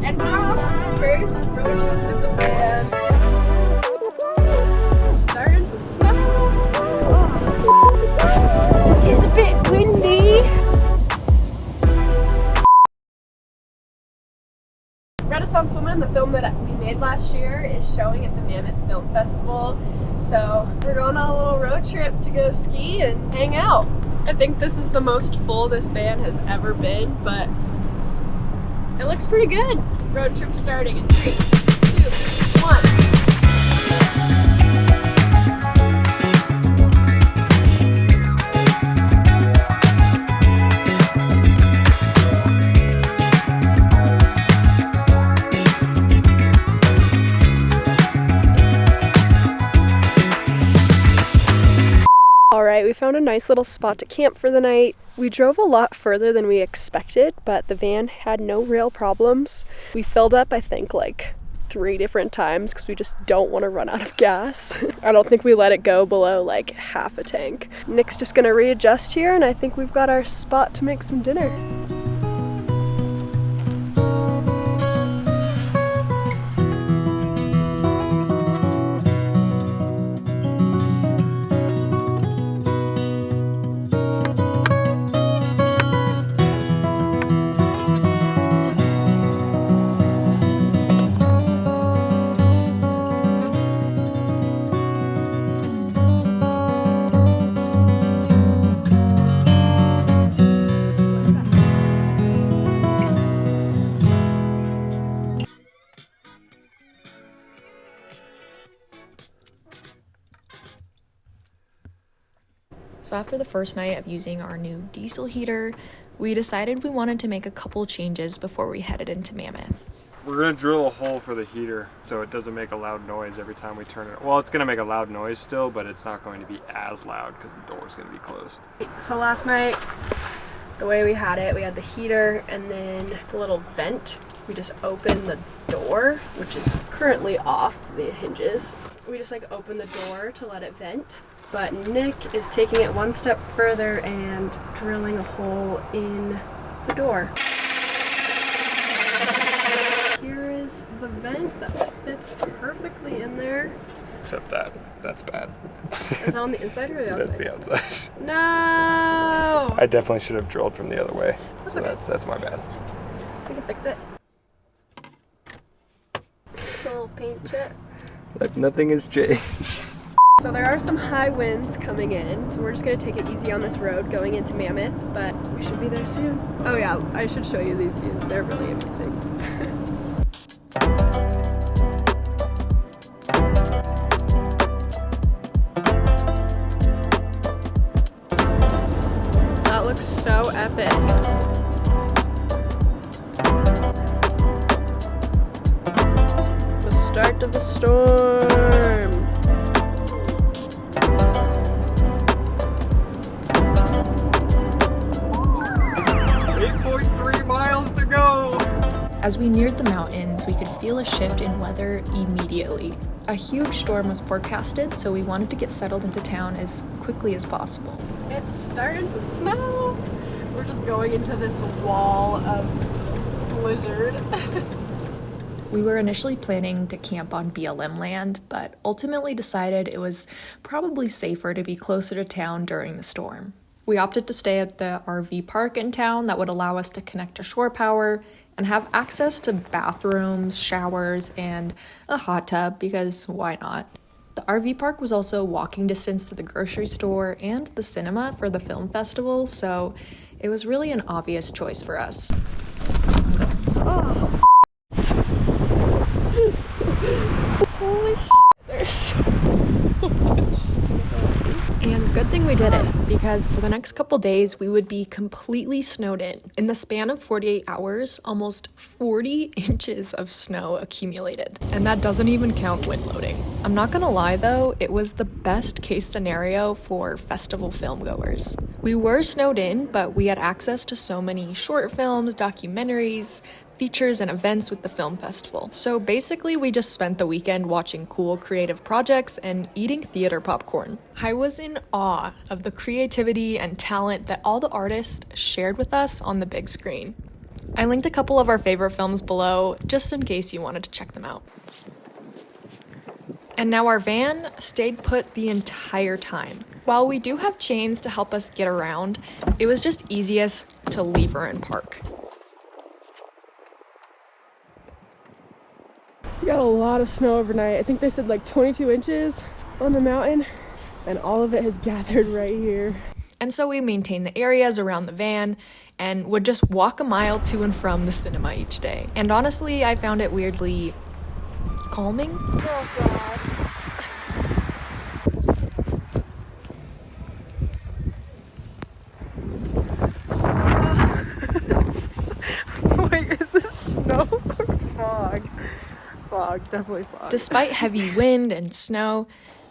And now, first road trip in the van. It's starting to snow. It is a bit windy. Renaissance Woman, the film that we made last year, is showing at the Mammoth Film Festival. So we're going on a little road trip to go ski and hang out. I think this is the most full this van has ever been, but it looks pretty good. Road trip starting in 3, 2, 1. Alright, we found a nice little spot to camp for the night. We drove a lot further than we expected, but the van had no real problems. We filled up, I think, like 3 different times because we just don't want to run out of gas. I don't think we let it go below like half a tank. Nic's just gonna readjust here, and I think we've got our spot to make some dinner. So after the first night of using our new diesel heater, we decided we wanted to make a couple changes before we headed into Mammoth. We're gonna drill a hole for the heater so it doesn't make a loud noise every time we turn it. Well, it's gonna make a loud noise still, but it's not going to be as loud because the door's gonna be closed. So last night, the way we had it, we had the heater and then the little vent. We just opened the door, which is currently off the hinges. We just like opened the door to let it vent. But Nic is taking it one step further and drilling a hole in the door. Here is the vent that fits perfectly in there. Except that's bad. Is it on the inside or the outside? That's the outside. No! I definitely should have drilled from the other way. That's So okay. that's my bad. We can fix it. A little paint chip. Like nothing has changed. So there are some high winds coming in, so we're just going to take it easy on this road going into Mammoth, but we should be there soon. Oh yeah, I should show you these views. They're really amazing. That looks so epic. The start of the storm. 8.3 miles to go! As we neared the mountains, we could feel a shift in weather immediately. A huge storm was forecasted, so we wanted to get settled into town as quickly as possible. It's starting to snow. We're just going into this wall of blizzard. We were initially planning to camp on BLM land, but ultimately decided it was probably safer to be closer to town during the storm. We opted to stay at the RV park in town that would allow us to connect to shore power and have access to bathrooms, showers, and a hot tub because why not? The RV park was also walking distance to the grocery store and the cinema for the film festival, so it was really an obvious choice for us. Oh. Holy shit, there's so much. And good thing we did it, because for the next couple days, we would be completely snowed in. In the span of 48 hours, almost 40 inches of snow accumulated. And that doesn't even count wind loading. I'm not gonna lie though, it was the best case scenario for festival film goers. We were snowed in, but we had access to so many short films, documentaries, features, and events with the film festival. So basically we just spent the weekend watching cool creative projects and eating theater popcorn. I was in awe of the creativity and talent that all the artists shared with us on the big screen. I linked a couple of our favorite films below, just in case you wanted to check them out. And now our van stayed put the entire time. While we do have chains to help us get around, it was just easiest to leave her and park. We got a lot of snow overnight. I think they said like 22 inches on the mountain, and all of it has gathered right here. And so we maintained the areas around the van and would just walk a mile to and from the cinema each day. And honestly, I found it weirdly calming. Oh God. Wait, is this snow or fog? Fog, definitely fog. Despite heavy wind and snow,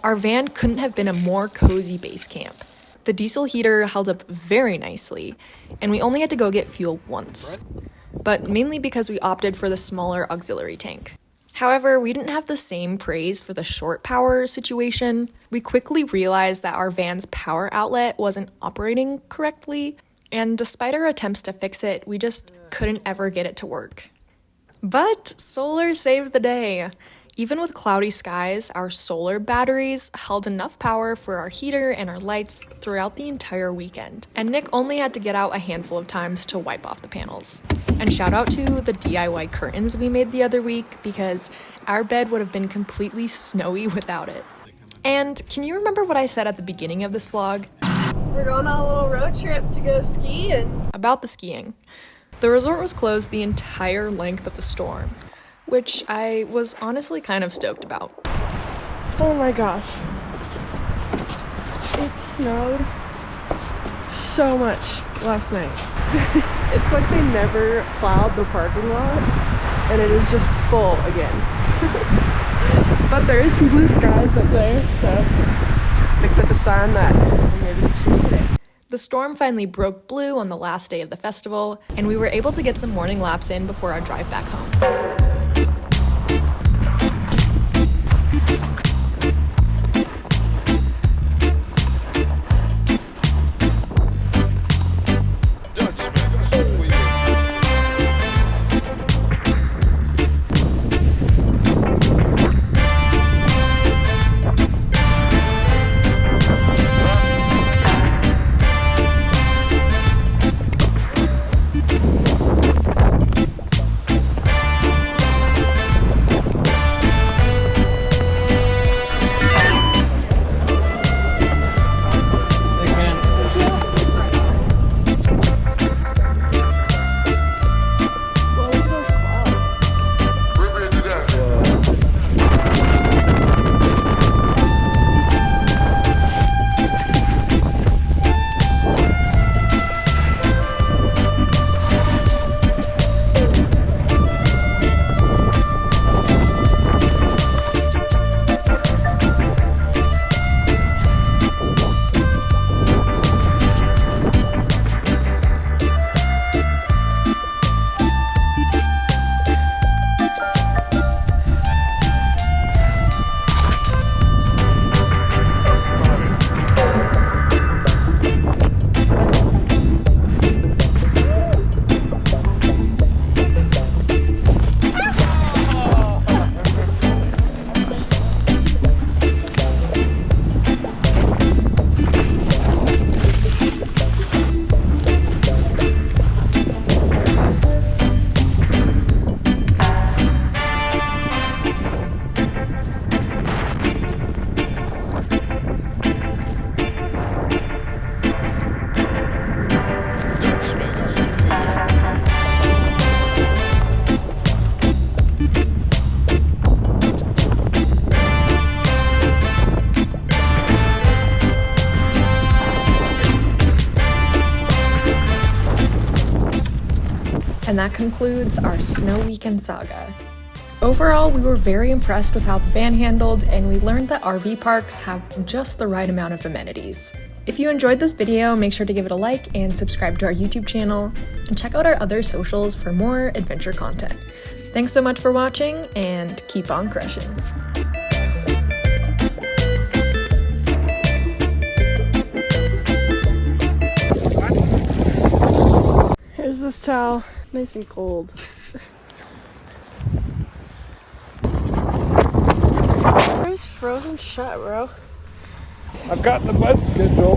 our van couldn't have been a more cozy base camp. The diesel heater held up very nicely, and we only had to go get fuel once, but mainly because we opted for the smaller auxiliary tank. However, we didn't have the same praise for the short power situation. We quickly realized that our van's power outlet wasn't operating correctly, and despite our attempts to fix it, we just couldn't ever get it to work. But solar saved the day. Even with cloudy skies, our solar batteries held enough power for our heater and our lights throughout the entire weekend. And Nic only had to get out a handful of times to wipe off the panels. And shout out to the DIY curtains we made the other week, because our bed would have been completely snowy without it. And can you remember what I said at the beginning of this vlog? We're going on a little road trip to go skiing. About the skiing. The resort was closed the entire length of the storm, which I was honestly kind of stoked about. Oh my gosh. It snowed so much last night. It's like they never plowed the parking lot and it is just full again. But there is some blue skies up there, so I think that's a sign that maybe we should ski today. The storm finally broke blue on the last day of the festival, and we were able to get some morning laps in before our drive back home. And that concludes our snow weekend saga. Overall, we were very impressed with how the van handled, and we learned that RV parks have just the right amount of amenities. If you enjoyed this video, make sure to give it a like and subscribe to our YouTube channel, and check out our other socials for more adventure content. Thanks so much for watching, and keep on crushing. Here's this towel. Nice and cold. It's frozen shut, bro. I've got the bus schedule.